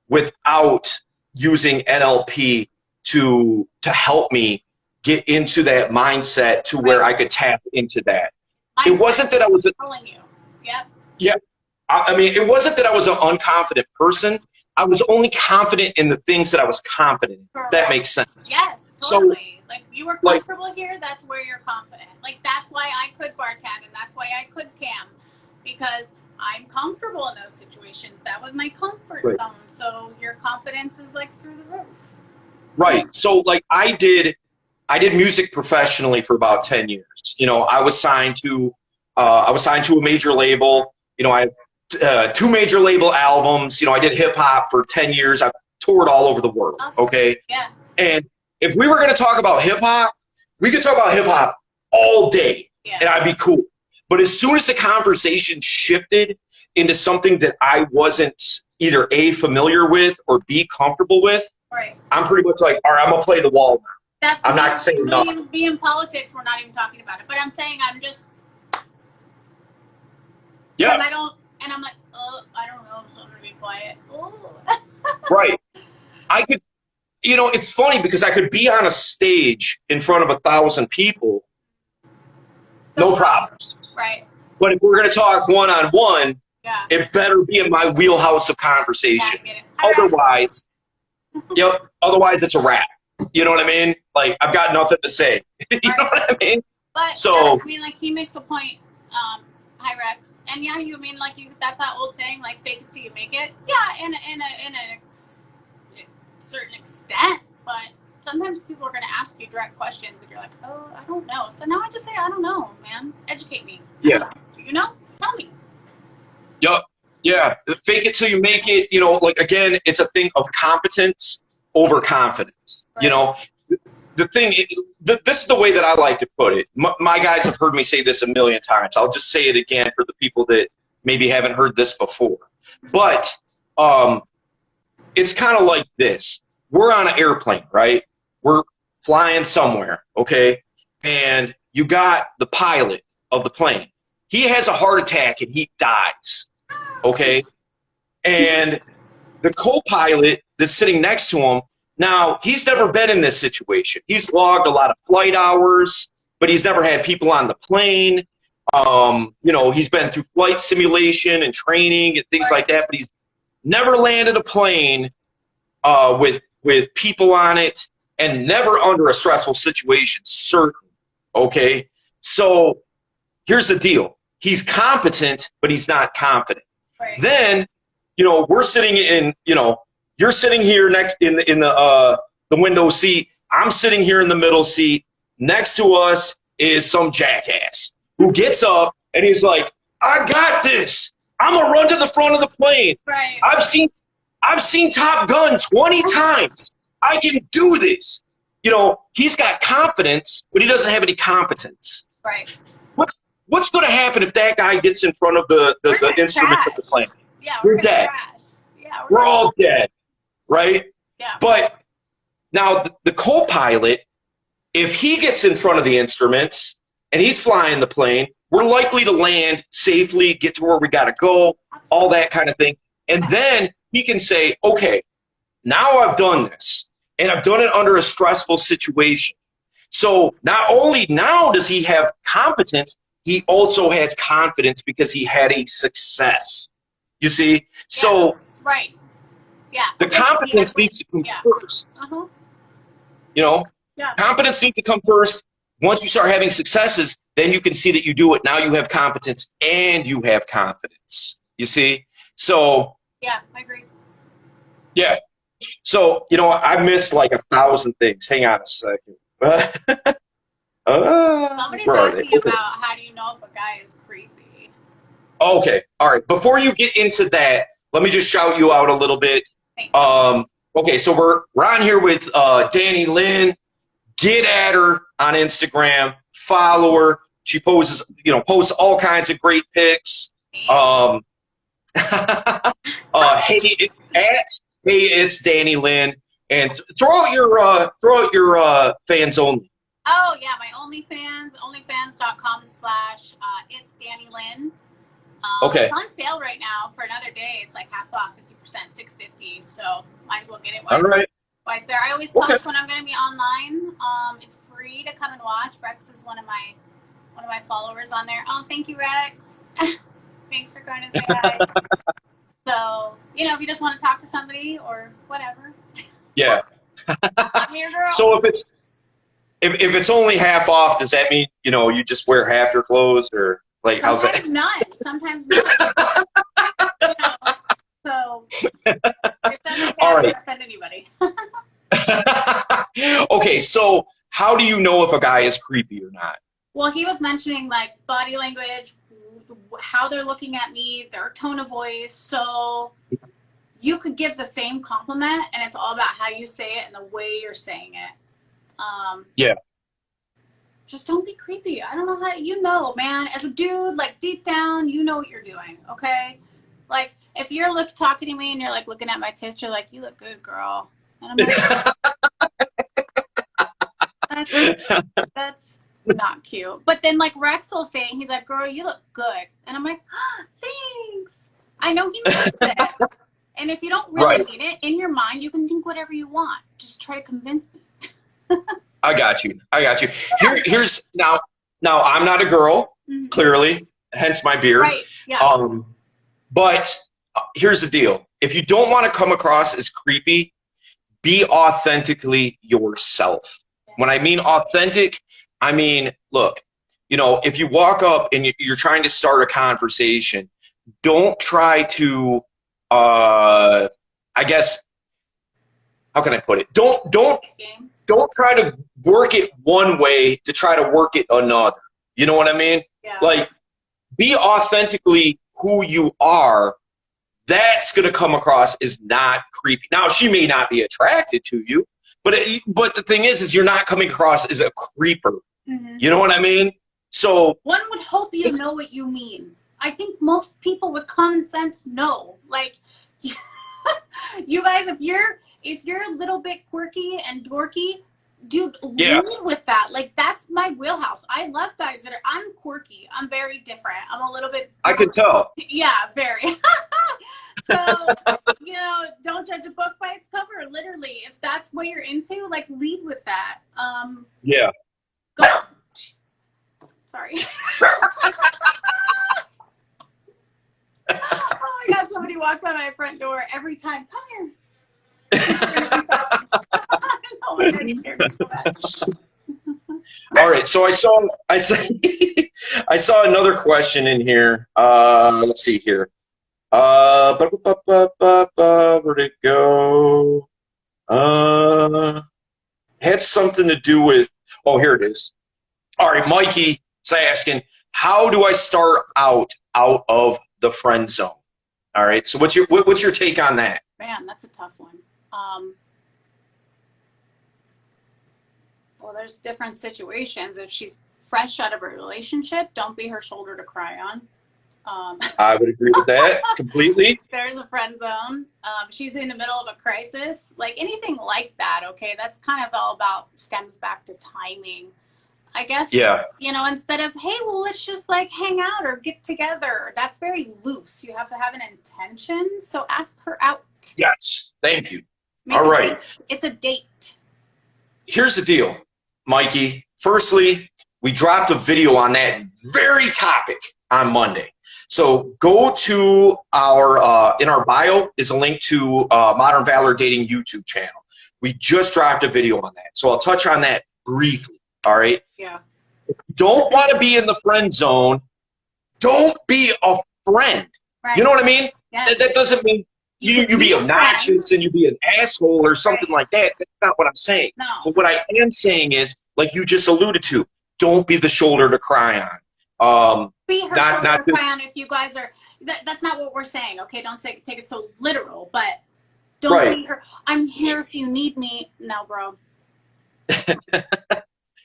without using NLP to help me get into that mindset to where I could tap into that. It wasn't that I was telling you. Yep. Yeah. I mean, it wasn't that I was an unconfident person. I was only confident in the things that I was confident in. Correct. That makes sense. Yes, totally. So, like, you were comfortable here, that's where you're confident. Like, that's why I could bartend and that's why I could cam. Because I'm comfortable in those situations. That was my comfort zone. So your confidence is like through the roof. Right. So like I did music professionally for about 10 years. You know, I was signed to a major label. You know, I had 2 major label albums. You know, I did hip hop for 10 years. I've toured all over the world. Awesome. Okay. Yeah. And if we were going to talk about hip hop, we could talk about hip hop all day, and I'd be cool. But as soon as the conversation shifted into something that I wasn't either A, familiar with, or B, comfortable with, I'm pretty much like, all right, I'm going to play the wall now. I'm not saying nothing. Be in politics, we're not even talking about it. But I'm saying I'm just... Yeah. And I'm like, oh, I don't know, so I'm going to be quiet. Oh. Right. I could, you know, it's funny because I could be on a stage in front of 1,000 people, no problems. Right. But if we're going to talk one-on-one, it better be in my wheelhouse of conversation. Otherwise, otherwise it's a wrap. You know what I mean? Like, I've got nothing to say. You know what I mean? But, so, I mean, like, he makes a point, hi, Rex. And, yeah, you mean, like, that's that old saying, like, fake it till you make it? Yeah, in a certain extent. But sometimes people are going to ask you direct questions, and you're like, oh, I don't know. So now I just say, I don't know, man. Educate me. Yeah. Do you know? Tell me. Yep. Yeah. Fake it till you make it. You know, like, again, it's a thing of competence over confidence. Right. You know, the thing, this is the way that I like to put it. My guys have heard me say this a million times. I'll just say it again for the people that maybe haven't heard this before. But it's kind of like this. We're on an airplane, right? We're flying somewhere, okay? And you got the pilot of the plane. He has a heart attack and he dies, okay? And the co-pilot that's sitting next to him, now, he's never been in this situation. He's logged a lot of flight hours, but he's never had people on the plane. You know, he's been through flight simulation and training and things like that, but he's never landed a plane with people on it and never under a stressful situation, certainly, okay? So here's the deal. He's competent, but he's not confident. Right. Then, you know, we're sitting in, you know, you're sitting here next in the window seat. I'm sitting here in the middle seat. Next to us is some jackass who gets up and he's like, I got this. I'm gonna run to the front of the plane. Right. I've seen Top Gun 20 times. I can do this. You know, he's got confidence, but he doesn't have any competence. Right. What's going to happen if that guy gets in front of the instrument of the plane? Yeah, we're dead. Crash. Yeah, we're all dead, right? Yeah. But now the co-pilot, if he gets in front of the instruments and he's flying the plane, we're likely to land safely, get to where we got to go, all that kind of thing. And then he can say, okay, now I've done this, and I've done it under a stressful situation. So not only now does he have competence, he also has confidence because he had a success. You see? So Yes, right. Yeah. the competence needs to come first. Uh-huh. You know, Yeah. competence needs to come first. Once you start having successes, then you can see that you do it. Now you have competence and you have confidence. You see? So yeah, I agree. Yeah. So, you know, I missed like 1,000 things. Hang on a second. Somebody's Where are they? asking Okay. about how do you know if a guy is creepy? Okay. All right. Before you get into that, let me just shout you out a little bit. Okay, so we're on here with Danilynn. Get at her on Instagram. Follow her. She posts all kinds of great pics. Hey, it's Danilynn, and throw out your fans only. Oh yeah, my OnlyFans, onlyfans.com/it's Danilynn. Okay. It's on sale right now for another day. It's like half off, 50%, $6.50. So might as well get it All right. while it's there. I always post when I'm going to be online. It's free to come and watch. Rex is one of my followers on there. Oh, thank you, Rex. Thanks for going to say hi. So, you know, if you just want to talk to somebody or whatever. Yeah. I'm your girl. So if it's only half off, does that mean, you know, you just wear half your clothes, or like how's that? Sometimes none. You know, so it doesn't offend anybody. Okay, so how do you know if a guy is creepy or not? Well, he was mentioning like body language, how they're looking at me, their tone of voice. So you could give the same compliment, and it's all about how you say it and the way you're saying it. Yeah. Just don't be creepy. I don't know how, you know, man, as a dude, like deep down, you know what you're doing, okay? Like if you're talking to me and you're like looking at my tits, you're like, you look good, girl. And I'm like, that's not cute. But then like Rex will say, he's like, girl, you look good. And I'm like, oh, thanks. I know he means it. And if you don't really mean it, in your mind, you can think whatever you want. Just try to convince me. I got you. Here's now I'm not a girl, clearly, hence my beard. Right. Yeah. But here's the deal. If you don't want to come across as creepy, be authentically yourself. When I mean authentic, I mean, look, you know, if you walk up and you're trying to start a conversation, don't try to, I guess, how can I put it? Don't try to work it one way to try to work it another. You know what I mean? Yeah. Like, be authentically who you are. That's going to come across as not creepy. Now, she may not be attracted to you, but the thing is you're not coming across as a creeper. Mm-hmm. You know what I mean? So one would hope you know what you mean. I think most people with common sense know. Like, you guys, if you're a little bit quirky and dorky, dude, lead with that. Like, that's my wheelhouse. I love guys I'm quirky. I'm very different. I'm a little bit. I can tell. Yeah, very. So, you know, don't judge a book by its cover. Literally, if that's what you're into, like, lead with that. Yeah. Go. Sorry. Oh my God! Somebody walked by my front door every time. Come here. All right, so I saw I saw another question in here. Let's see here. Where'd it go? Had something to do with. Oh, here it is. All right, Mikey is asking, how do I start out of the friend zone? All right, so what's your take on that? Man, that's a tough one. Well, there's different situations. If she's fresh out of a relationship, don't be her shoulder to cry on. I would agree with that completely. There's a friend zone. She's in the middle of a crisis, like anything like that. Okay, that's kind of all about stems back to timing, I guess. Yeah. You know, instead of, hey, well, let's just like hang out or get together. That's very loose. You have to have an intention. So ask her out. Yes. Thank you. All right. It's a date. Here's the deal. Mikey, firstly, we dropped a video on that very topic on Monday. So go to our, in our bio is a link to Modern Valor Dating YouTube channel. We just dropped a video on that. So I'll touch on that briefly, all right? Yeah. If you don't want to be in the friend zone, don't be a friend. Right. You know what I mean? Yes. That doesn't mean you be obnoxious and you be an asshole or something like that. That's not what I'm saying. No. But what I am saying is, like you just alluded to, don't be the shoulder to cry on. Be her shoulder to cry on if you guys are. That's not what we're saying. Okay, don't take it so literal. But don't be her. I'm here if you need me. No, bro.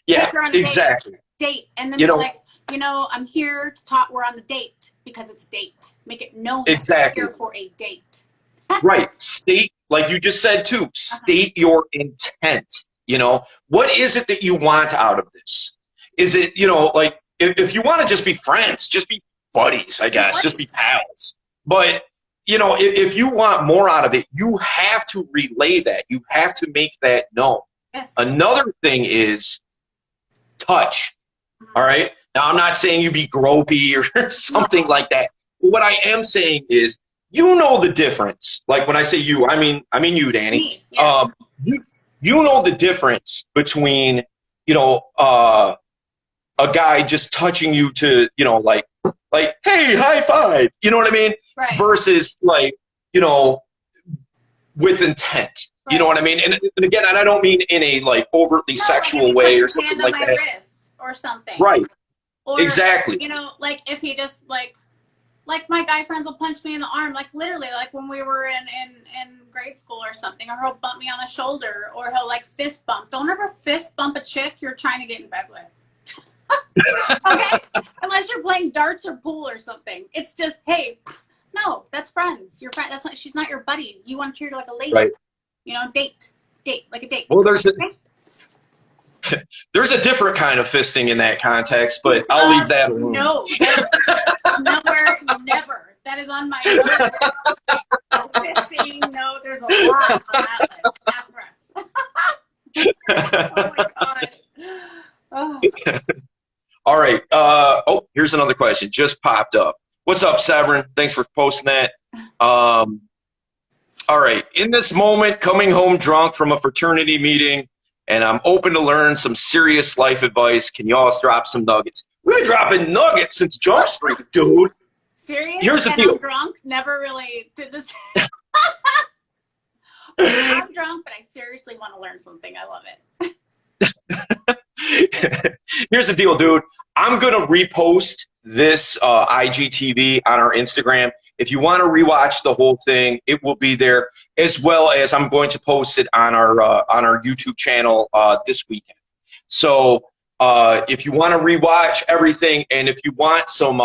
Yeah, exactly. Date, and then be like, I'm here to talk. We're on the date because it's a date. Make it known exactly. You're here for a date. Right. State, like you just said too, state your intent. What is it that you want out of this? Is it, like, if you want to just be friends, just be buddies, I guess, just be pals. But, if you want more out of it, you have to relay that. You have to make that known. Yes. Another thing is touch. All right. Now, I'm not saying you be gropey or something like that. But what I am saying is, you know the difference. Like when I say you, I mean you, Danny. Yes. You know the difference between, a guy just touching you to, like, hey, high five. You know what I mean? Right. Versus like, with intent. Right. You know what I mean? And again, I don't mean in a like overtly sexual way or something like that. Wrist or something. Right. Or, exactly. Like if he just like my guy friends will punch me in the arm, like literally, like when we were in grade school or something, or he'll bump me on the shoulder, or he'll like fist bump. Don't ever fist bump a chick you're trying to get in bed with. Okay? Unless you're playing darts or pool or something. It's just, hey, no, that's friends. Your friend. That's not. She's not your buddy. You want to treat her like a lady. Right. Date like a date. Well, there's a different kind of fisting in that context, but I'll leave that alone. No, never. That is on my list. No fisting. No, there's a lot on that list. Ask Rex. Oh my god. Oh. All right. Here's another question. Just popped up. What's up, Severin? Thanks for posting that. All right. In this moment, coming home drunk from a fraternity meeting, and I'm open to learn some serious life advice. Can you all drop some nuggets? We're dropping nuggets since Jump Street, dude. Serious? Here's the deal. I'm drunk. Never really did this. I'm drunk, but I seriously want to learn something. I love it. Here's the deal, dude. I'm going to repost this IGTV on our Instagram. If you want to rewatch the whole thing, it will be there, as well as I'm going to post it on our YouTube channel this weekend. So if you want to rewatch everything, and if you want some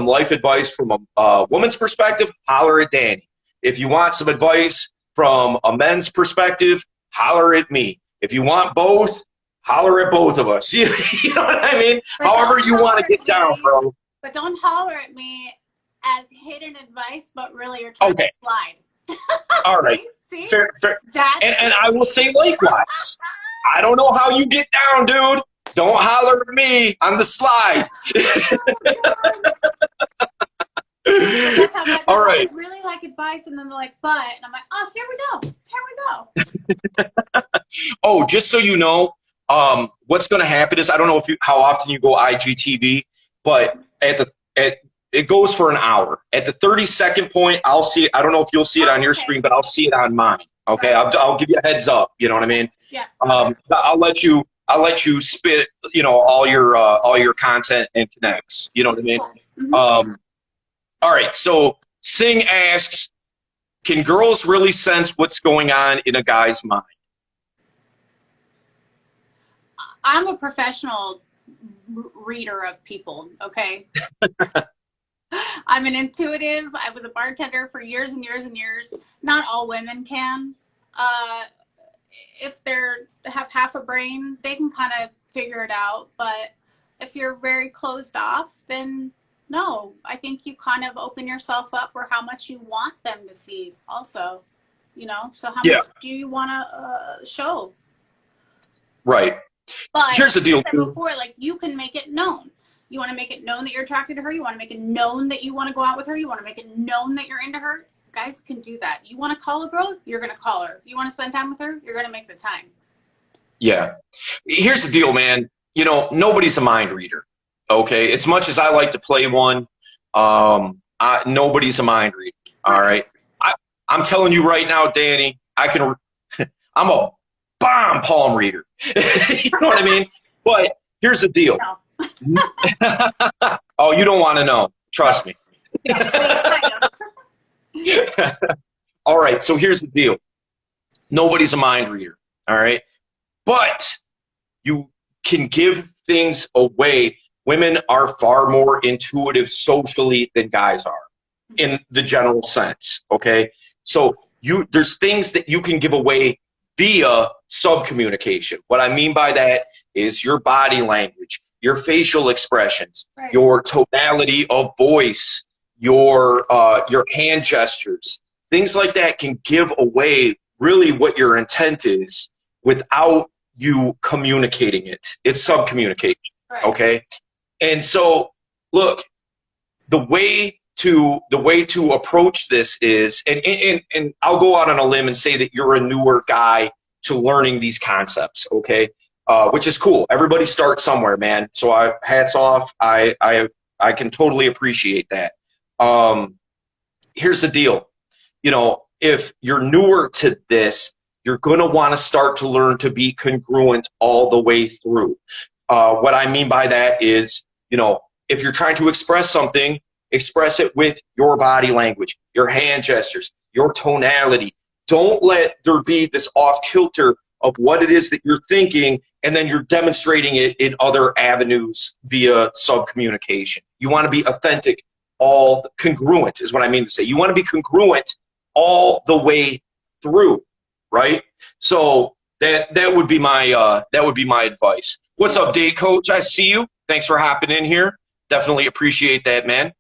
life advice from a woman's perspective, holler at Danny. If you want some advice from a men's perspective, holler at me. If you want both, holler at both of us. You know what I mean? But however you want to get down, bro. But don't holler at me as hidden advice, but really you're trying to slide. All right. See? Fair. And I will say likewise. I don't know how you get down, dude. Don't holler at me on the slide. That's how guys all right. I really like advice, and then they're like, but, and I'm like, oh, here we go. Oh, just so you know, what's going to happen is, I don't know how often you go IGTV, but it goes for an hour. At the 30-second point, I'll see it. I don't know if you'll see it on your screen, but I'll see it on mine. Okay, I'll give you a heads up. You know what I mean? Yeah. I'll let you spit, all your content and connects. You know what I mean? Mm-hmm. All right. So Singh asks, can girls really sense what's going on in a guy's mind? I'm a professional reader of people. Okay. I'm an intuitive. I was a bartender for years and years and years. Not all women can. If they have half a brain, they can kind of figure it out. But if you're very closed off, then no. I think you kind of open yourself up for how much you want them to see also. So how much do you want to show? Right. But Here's the deal, like I said before, like, you can make it known. You want to make it known that you're attracted to her. You want to make it known that you want to go out with her. You want to make it known that you're into her. Guys can do that. You want to call a girl, you're going to call her. You want to spend time with her, you're going to make the time. Yeah. Here's the deal, man. You know, nobody's a mind reader. Okay. As much as I like to play one, nobody's a mind reader. All right. I'm telling you right now, Danny, I'm a bomb palm reader. You know what I mean? But here's the deal. No. Oh, you don't want to know. Trust me. All right. So here's the deal. Nobody's a mind reader. All right. But you can give things away. Women are far more intuitive socially than guys are in the general sense. Okay. So there's things that you can give away via subcommunication. What I mean by that is your body language, your facial expressions, right, your tonality of voice, your hand gestures, things like that can give away really what your intent is without you communicating it. It's subcommunication. Right. Okay. And so look, the way to approach this is, and I'll go out on a limb and say that you're a newer guy to learning these concepts, okay? Which is cool. Everybody starts somewhere, man. So hats off. I can totally appreciate that. Here's the deal. You know, if you're newer to this, you're going to want to start to learn to be congruent all the way through. What I mean by that is, you know, if you're trying to express something, express it with your body language, your hand gestures, your tonality. Don't let there be this off kilter of what it is that you're thinking, and then you're demonstrating it in other avenues via subcommunication. You want to be authentic, congruent is what I mean to say. You want to be congruent all the way through, right? So that would be my advice. What's up, Date Coach? I see you. Thanks for hopping in here. Definitely appreciate that, man.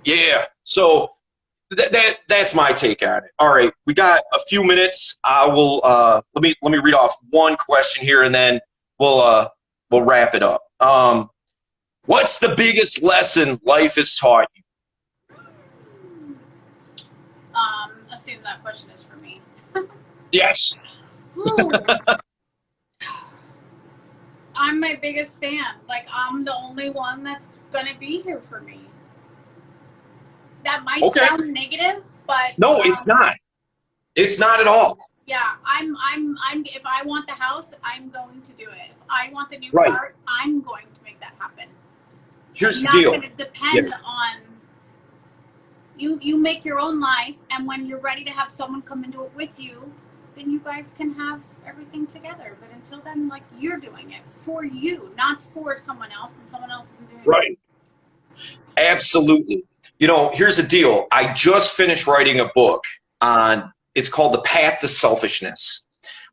Yeah. So that's my take on it. All right, we got a few minutes. I will let me read off one question here, and then we'll wrap it up. What's the biggest lesson life has taught you? Assume that question is for me. Yes. I'm my biggest fan. Like, I'm the only one that's gonna be here for me. That might sound negative, but no, it's not. It's not at all. Yeah, I'm. If I want the house, I'm going to do it. If I want the new car, I'm going to make that happen. Here's the deal. Not going to depend on you. You make your own life, and when you're ready to have someone come into it with you, then you guys can have everything together. But until then, like, you're doing it for you, not for someone else, and someone else isn't doing it. Right. Absolutely. You know, here's the deal. I just finished writing a book on, it's called The Path to Selfishness.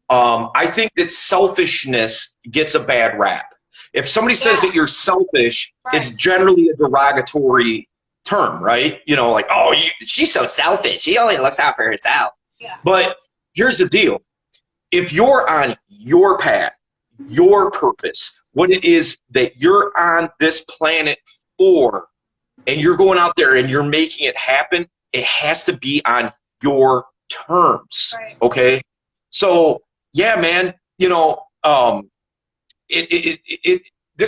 I think that selfishness gets a bad rap. If somebody says that you're selfish, it's generally a derogatory term, right? You know, like, oh, she's so selfish. She only looks out for herself. Yeah. But here's the deal. If you're on your path, your purpose, what it is that you're on this planet for, and you're going out there and you're making it happen, it has to be on your terms. Right. Okay. So yeah, man, you know,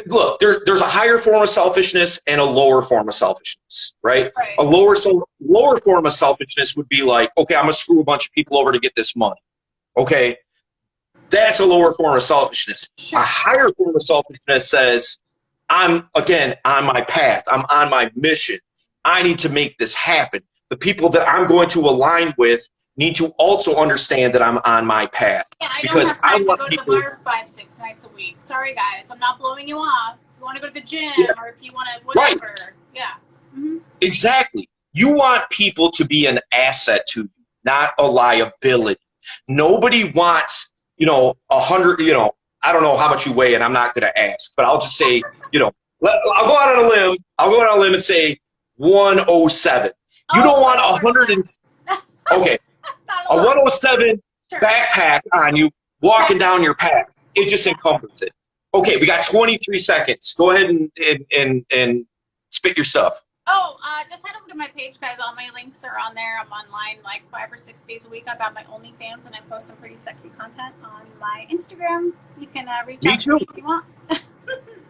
look, there's a higher form of selfishness and a lower form of selfishness, right? A lower form of selfishness would be like, okay, I'm gonna screw a bunch of people over to get this money. Okay. That's a lower form of selfishness. Sure. A higher form of selfishness says, I'm, again, on my path. I'm on my mission. I need to make this happen. The people that I'm going to align with need to also understand that I'm on my path. Yeah, I don't have time to go to the bar 5-6 nights a week. Sorry, guys. I'm not blowing you off. If you want to go to the gym or if you want to whatever. Right. Yeah. Mm-hmm. Exactly. You want people to be an asset to you, not a liability. Nobody wants, 100, I don't know how much you weigh, and I'm not going to ask, but I'll just say, I'll go out on a limb. I'll go out on a limb and say 107. You don't want 100 and okay, a 107 backpack on you walking down your path. It just encompasses it. Okay, we got 23 seconds. Go ahead and spit your stuff. Oh, just head over to my page, guys. All my links are on there. I'm online like 5 or 6 days a week. I've got my OnlyFans, and I post some pretty sexy content on my Instagram. You can reach out to me if you want.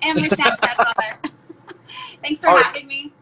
And my Snapchat's on there. Thanks for having me.